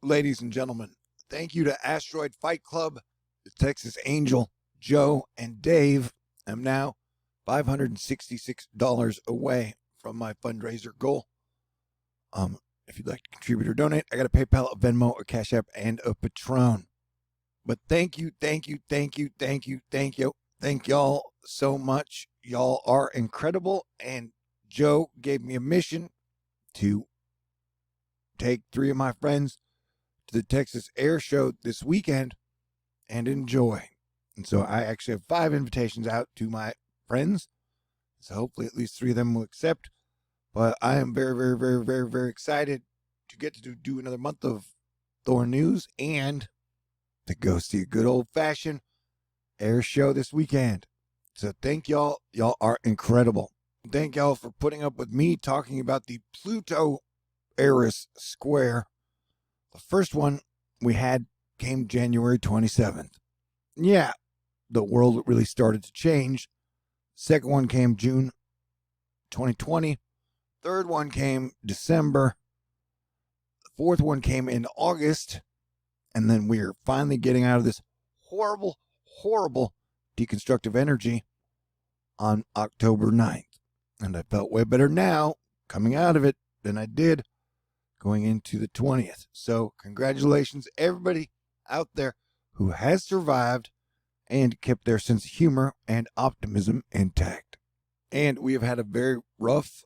Ladies and gentlemen, thank you to Asteroid Fight Club, the Texas Angel, Joe, and Dave. I'm now $566 away from my fundraiser goal. If you'd like to contribute or donate, I got a PayPal, a Venmo, a Cash App, and a Patron. But thank you. Thank y'all so much. Y'all are incredible. And Joe gave me a mission to take 3 of my friends to the Texas Air Show this weekend and enjoy. And so I actually have 5 invitations out to my friends. So hopefully at least 3 of them will accept. But I am very excited to get to do another month of THORnews and to go see a good old-fashioned air show this weekend. So thank y'all. Y'all are incredible. Thank y'all for putting up with me talking about the Pluto Eris Square. The first one we had came January 27th. Yeah, the world really started to change. Second one came June 2020. Third one came December. The fourth one came in August. And then we are finally getting out of this horrible deconstructive energy on October 9th. And I felt way better now coming out of it than I did going into the 20th. So congratulations, everybody out there who has survived and kept their sense of humor and optimism intact. And we have had a very rough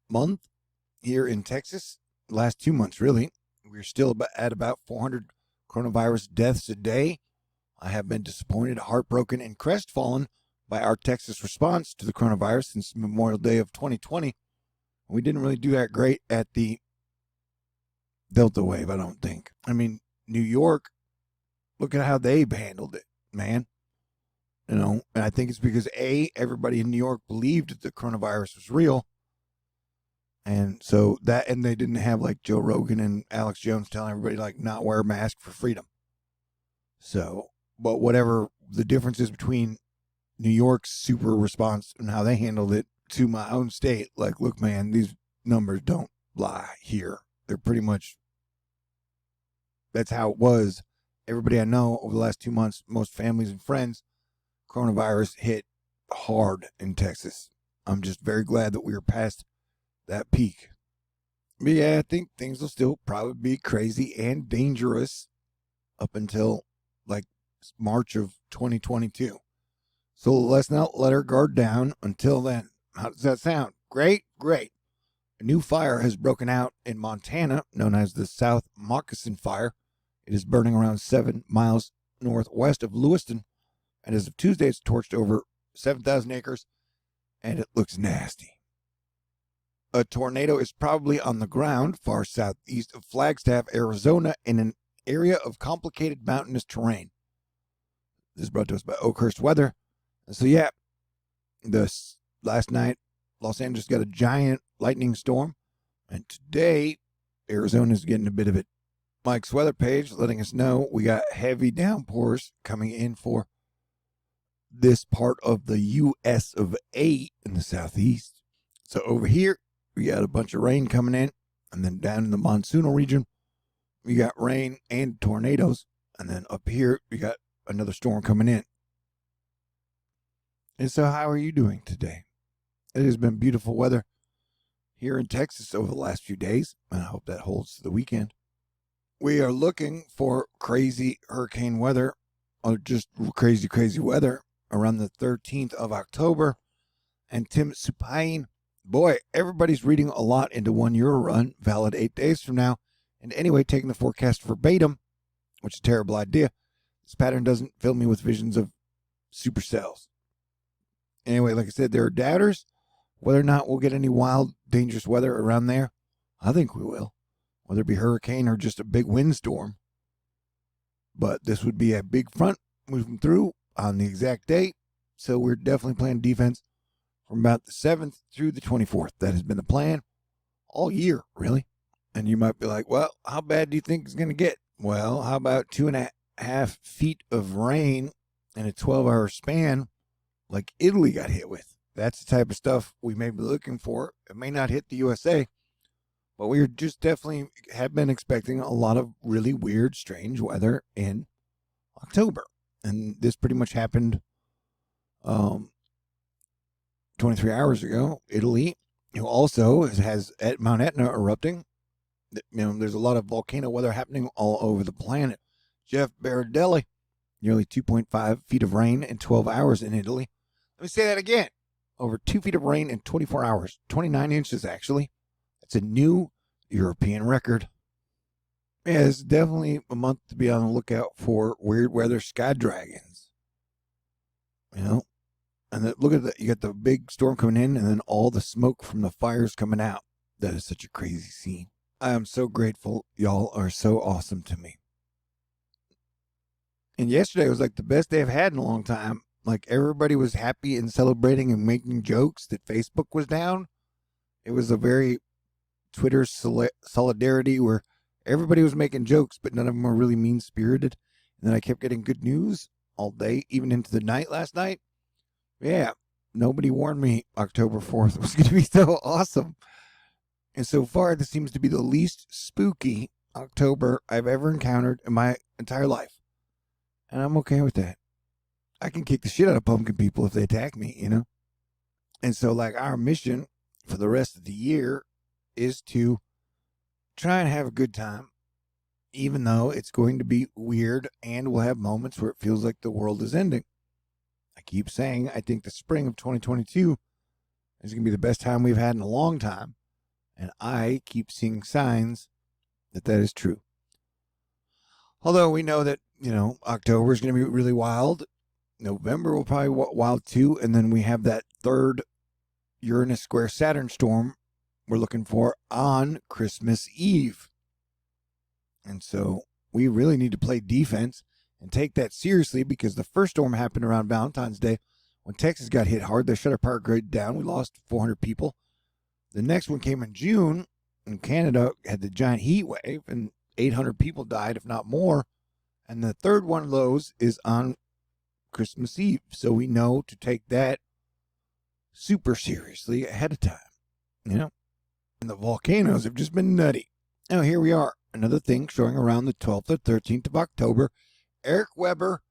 month here in Texas. Last 2 months, really. We're still at about 400 coronavirus deaths a day. I have been disappointed, heartbroken, and crestfallen by our Texas response to the coronavirus since Memorial Day of 2020. We didn't really do that great at the Delta wave, I don't think. I mean, New York, look at how they handled it, man. You know, and I think it's because everybody in New York believed that the coronavirus was real. And so that, and they didn't have like Joe Rogan and Alex Jones telling everybody like not wear a mask for freedom. So, but whatever the difference is between New York's super response and how they handled it to my own state, like, look, man, these numbers don't lie here. They're pretty much, that's how it was. Everybody I know over the last 2 months, most families and friends, coronavirus hit hard in Texas. I'm just very glad that we are past that peak. But yeah, I think things will still probably be crazy and dangerous up until like March of 2022. So let's not let our guard down until then. How does that sound? Great. A new fire has broken out in Montana, known as the South Moccasin Fire. It is burning around 7 miles northwest of Lewiston, and as of Tuesday, it's torched over 7,000 acres, and it looks nasty. A tornado is probably on the ground far southeast of Flagstaff, Arizona, in an area of complicated mountainous terrain. This is brought to us by Oakhurst Weather. So yeah, last night, Los Angeles got a giant lightning storm, and today, Arizona is getting a bit of it. Mike's weather page letting us know we got heavy downpours coming in for this part of the U.S. of A in the southeast. So over here, we got a bunch of rain coming in, and then down in the monsoonal region, we got rain and tornadoes, and then up here, we got another storm coming in. And so how are you doing today? It has been beautiful weather here in Texas over the last few days, and I hope that holds to the weekend. We are looking for crazy hurricane weather, or just crazy weather, around the 13th of October. And Tim Supine, boy, everybody's reading a lot into 1 Euro run, valid 8 days from now. And anyway, taking the forecast verbatim, which is a terrible idea. This pattern doesn't fill me with visions of supercells. Anyway, like I said, there are doubters. Whether or not we'll get any wild, dangerous weather around there, I think we will. Whether it be hurricane or just a big windstorm. But this would be a big front moving through on the exact date. So we're definitely playing defense from about the 7th through the 24th. That has been the plan all year, really. And you might be like, well, how bad do you think it's going to get? Well, how about 2.5 feet of rain in a 12-hour span like Italy got hit with? That's the type of stuff we may be looking for. It may not hit the USA, But we just definitely have been expecting a lot of really weird, strange weather in October. And this pretty much happened 23 hours ago. Italy, who also has at Mount Etna erupting. There's a lot of volcano weather happening all over the planet. Jeff Berardelli, nearly 2.5 feet of rain in 12 hours in Italy. Let me say that again. Over 2 feet of rain in 24 hours. 29 inches, actually. That's a new European record. Yeah, it's definitely a month to be on the lookout for weird weather sky dragons. And look at that. You got the big storm coming in and then all the smoke from the fires coming out. That is such a crazy scene. I am so grateful. Y'all are so awesome to me. And yesterday was like the best day I've had in a long time. Like everybody was happy and celebrating and making jokes that Facebook was down. It was a very Twitter solidarity where everybody was making jokes, but none of them were really mean-spirited. And then I kept getting good news all day, even into the night last night. Yeah, nobody warned me October 4th was going to be so awesome. And so far, this seems to be the least spooky October I've ever encountered in my entire life. And I'm okay with that. I can kick the shit out of pumpkin people if they attack me, And so, like, our mission for the rest of the year is to try and have a good time, even though it's going to be weird and we'll have moments where it feels like the world is ending. I keep saying I think the spring of 2022 is going to be the best time we've had in a long time, and I keep seeing signs that that is true. Although we know that, October is going to be really wild. November will probably be wild too, and then we have that third Uranus square Saturn storm we're looking for on Christmas Eve. And so we really need to play defense and take that seriously, because the first storm happened around Valentine's Day when Texas got hit hard. They shut our power grid down. We lost 400 people. The next one came in June, and Canada had the giant heat wave, and 800 people died, if not more. And the third one of those is on Christmas Eve. So we know to take that super seriously ahead of time, And the volcanoes have just been nutty. Now, here we are. Another thing showing around the 12th or 13th of October. Eric Weber,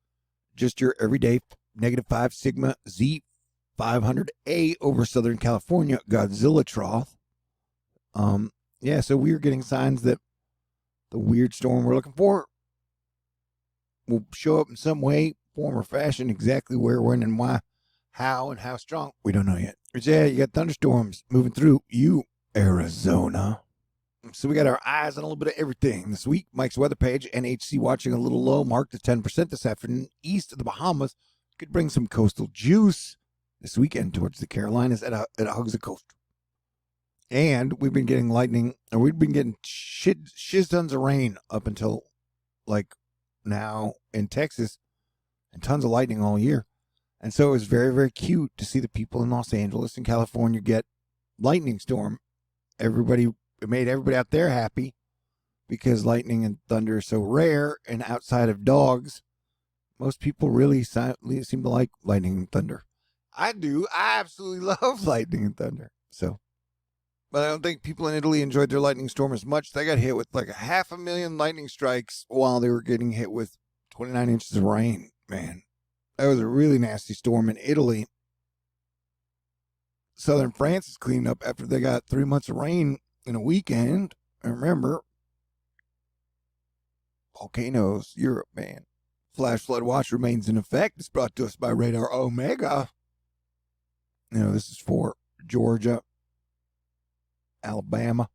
just your everyday -5 Sigma Z500A over Southern California Godzilla trough. So we're getting signs that the weird storm we're looking for will show up in some way, form, or fashion. Exactly where, when, and why, how, and how strong, we don't know yet. But yeah, you got thunderstorms moving through Arizona. So we got our eyes on a little bit of everything this week. Mike's weather page, NHC watching a little low, marked at 10% this afternoon. East of the Bahamas could bring some coastal juice this weekend towards the Carolinas at hugs the coast. And we've been getting lightning, or we've been getting shiz tons of rain up until like now in Texas, and tons of lightning all year. And so it was very, very cute to see the people in Los Angeles and California get lightning storm. It made everybody out there happy, because lightning and thunder are so rare, and outside of dogs, most people really seem to like lightning and thunder. I do. I absolutely love lightning and thunder. But I don't think people in Italy enjoyed their lightning storm as much. They got hit with like 500,000 lightning strikes while they were getting hit with 29 inches of rain. Man, that was a really nasty storm in Italy. Southern France is cleaned up after they got 3 months of rain in a weekend. And remember, volcanoes, Europe, man. Flash flood watch remains in effect. It's brought to us by Radar Omega. This is for Georgia, Alabama,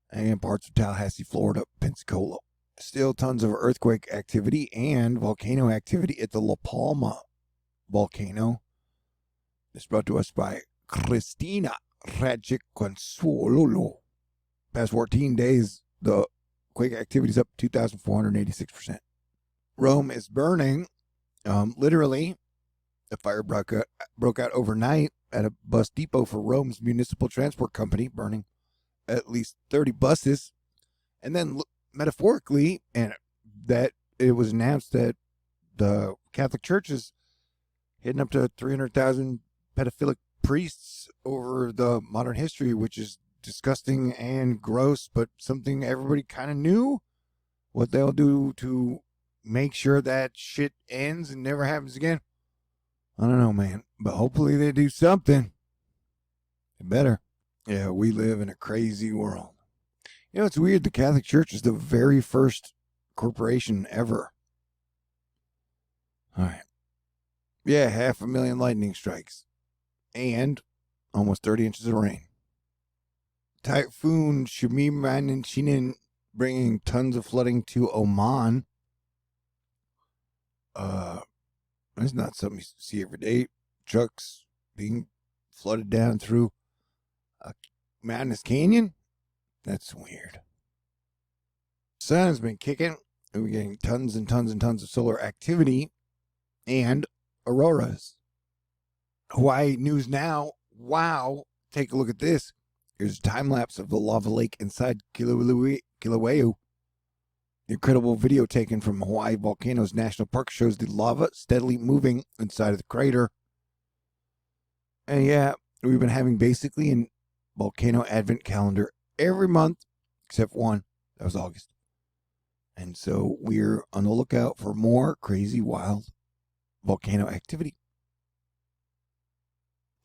and parts of Tallahassee, Florida, Pensacola. Still tons of earthquake activity and volcano activity at the La Palma volcano. It's brought to us by Cristina Radjic Consuelo. Past 14 days, the quake activity is up 2,486%. Rome is burning. Literally, the fire broke out overnight at a bus depot for Rome's municipal transport company, burning at least 30 buses. And then metaphorically, and that it was announced that the Catholic Church is hitting up to 300,000 pedophilic priests over the modern history, which is disgusting and gross, but something everybody kind of knew. What they'll do to make sure that shit ends and never happens again, I don't know, man. But hopefully they do something. They better. Yeah, we live in a crazy world. You know, it's weird. The Catholic Church is the very first corporation ever. All right. Yeah, 500,000 lightning strikes. And almost 30 inches of rain. Typhoon Shamim and Shinin bringing tons of flooding to Oman. It's not something you see every day. Trucks being flooded down through a mountainous canyon. That's weird. Sun's been kicking. We're getting tons and tons and tons of solar activity and auroras. Hawaii News Now. Wow. Take a look at this. Here's a time lapse of the lava lake inside Kilauea. The incredible video taken from Hawaii Volcanoes National Park shows the lava steadily moving inside of the crater. And yeah, we've been having basically a volcano advent calendar every month except one. That was August. And so we're on the lookout for more crazy, wild volcano activity.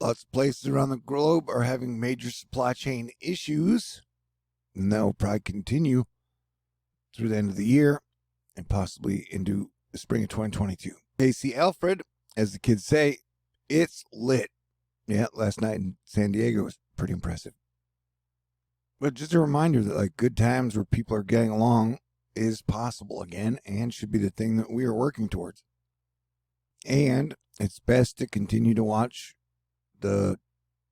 Lots of places around the globe are having major supply chain issues, and that will probably continue through the end of the year and possibly into the spring of 2022. AC Alfred, as the kids say, it's lit. Yeah, last night in San Diego was pretty impressive. But just a reminder that like good times where people are getting along is possible again and should be the thing that we are working towards. And it's best to continue to watch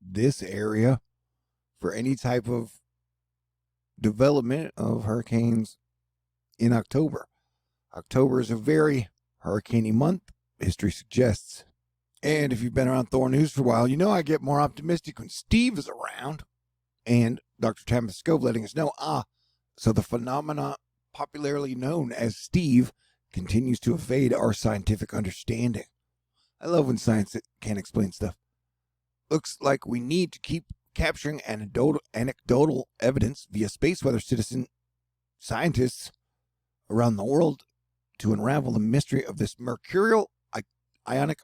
this area for any type of development of hurricanes in October. October is a very hurricane-y month, history suggests. And if you've been around THORnews for a while, you know I get more optimistic when Steve is around. And Dr. Thomas Scove letting us know, so the phenomena popularly known as Steve continues to evade our scientific understanding. I love when science can't explain stuff. Looks like we need to keep capturing anecdotal evidence via space weather citizen scientists around the world to unravel the mystery of this mercurial iconic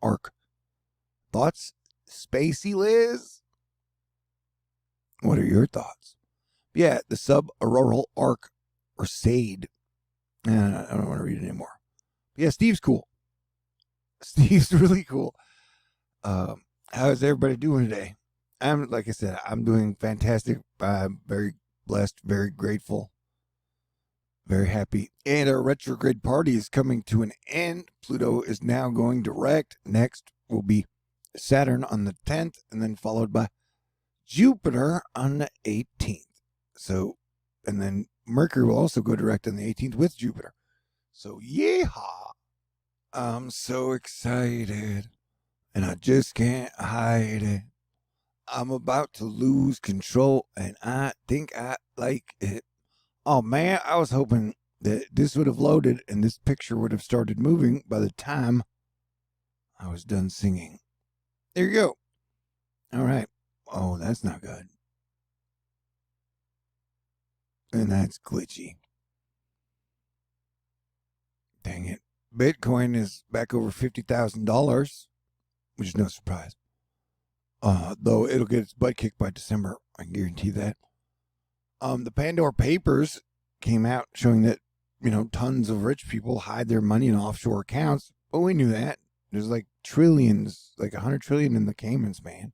arc. Thoughts, Spacey Liz? What are your thoughts? Yeah, the sub-auroral arc, or SAID. I don't want to read it anymore. But yeah, Steve's cool. Steve's really cool. How is everybody doing today? Like I said, I'm doing fantastic. I'm very blessed, very grateful, very happy. And our retrograde party is coming to an end. Pluto is now going direct. Next will be Saturn on the 10th, and then followed by Jupiter on the 18th. So, and then Mercury will also go direct on the 18th with Jupiter. So, yeehaw! I'm so excited, and I just can't hide it. I'm about to lose control, and I think I like it. Oh, man, I was hoping that this would have loaded and this picture would have started moving by the time I was done singing. There you go. All right. Oh, that's not good. And that's glitchy. Dang it. Bitcoin is back over $50,000, which is no surprise. Though it'll get its butt kicked by December. I can guarantee that. The Pandora Papers came out showing that, tons of rich people hide their money in offshore accounts. But we knew that. There's like trillions, like 100 trillion in the Caymans, man.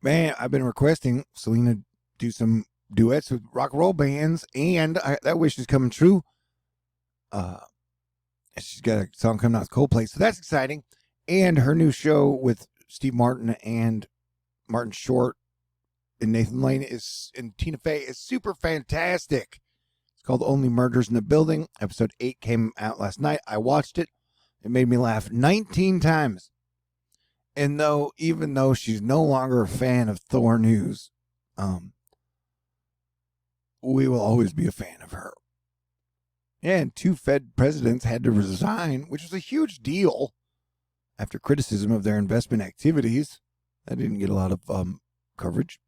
Man, I've been requesting Selena do some duets with rock and roll bands, and that wish is coming true. She's got a song coming out with Coldplay, so that's exciting. And her new show with Steve Martin and Martin Short and Nathan Lane and Tina Fey is super fantastic. It's called Only Murders in the Building. Episode 8 came out last night. I watched it. It made me laugh 19 times. And even though she's no longer a fan of THORnews, we will always be a fan of her. And 2 Fed presidents had to resign, which was a huge deal after criticism of their investment activities. That didn't get a lot of coverage.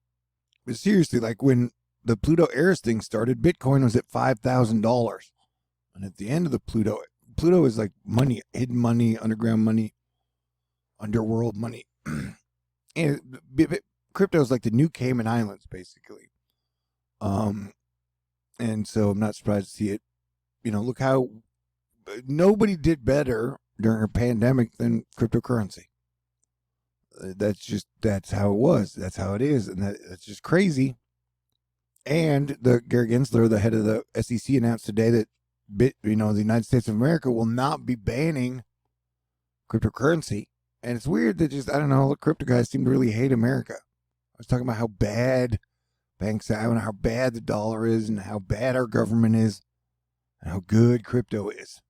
But seriously, like when the Pluto Eris thing started, Bitcoin was at $5,000. And at the end of the Pluto is like money, hidden money, underground money, underworld money. And crypto is like the new Cayman Islands, basically. And so I'm not surprised to see it. Look how nobody did better during a pandemic than cryptocurrency. That's how it was. That's how it is. And that's just crazy. And Gary Gensler, the head of the SEC, announced today that the United States of America will not be banning cryptocurrency. And it's weird that I don't know, the crypto guys seem to really hate America. I was talking about how bad banks are and how bad the dollar is and how bad our government is and how good crypto is.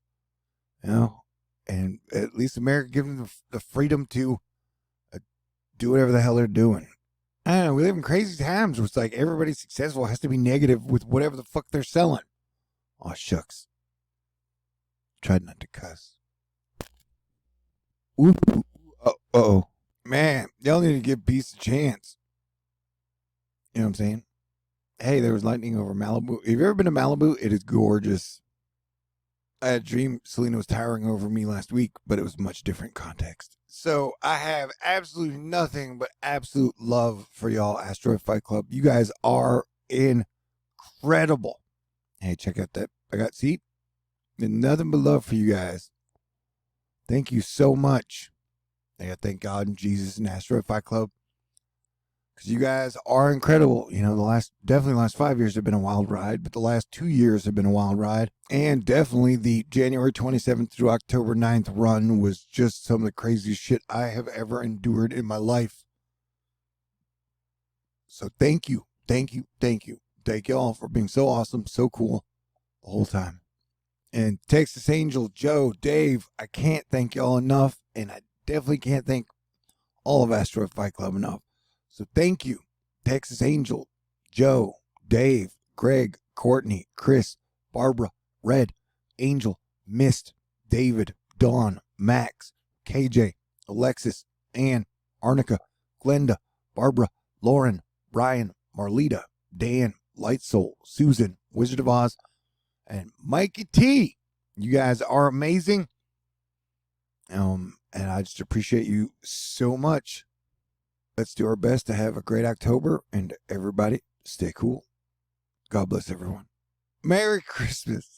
And at least America gives them the freedom to do whatever the hell they're doing. I don't know, we live in crazy times where it's like everybody successful has to be negative with whatever the fuck they're selling. Oh, shucks. Tried not to cuss. Ooh. Uh-oh. Man, y'all need to give peace a chance. You know what I'm saying? Hey, there was lightning over Malibu. Have you ever been to Malibu? It is gorgeous. I had a dream Selena was towering over me last week, but it was much different context. So I have absolutely nothing but absolute love for y'all, Asteroid Fight Club. You guys are incredible. Hey, check out that. See? Nothing but love for you guys. Thank you so much. I gotta thank God and Jesus and Asteroid Fight Club. Because you guys are incredible. Definitely the last 5 years have been a wild ride, but the last 2 years have been a wild ride. And definitely the January 27th through October 9th run was just some of the craziest shit I have ever endured in my life. So thank you. Thank you. Thank you. Thank you all for being so awesome, so cool the whole time. And Texas Angel, Joe, Dave, I can't thank y'all enough. And I definitely can't thank all of Asteroid Fight Club enough. So thank you, Texas Angel, Joe, Dave, Greg, Courtney, Chris, Barbara, Red, Angel, Mist, David, Dawn, Max, KJ, Alexis, Ann, Arnica, Glenda, Barbara, Lauren, Brian, Marlita, Dan, Lightsoul, Susan, Wizard of Oz, and Mikey T. You guys are amazing. And I just appreciate you so much. Let's do our best to have a great October, and everybody stay cool. God bless everyone. Merry Christmas.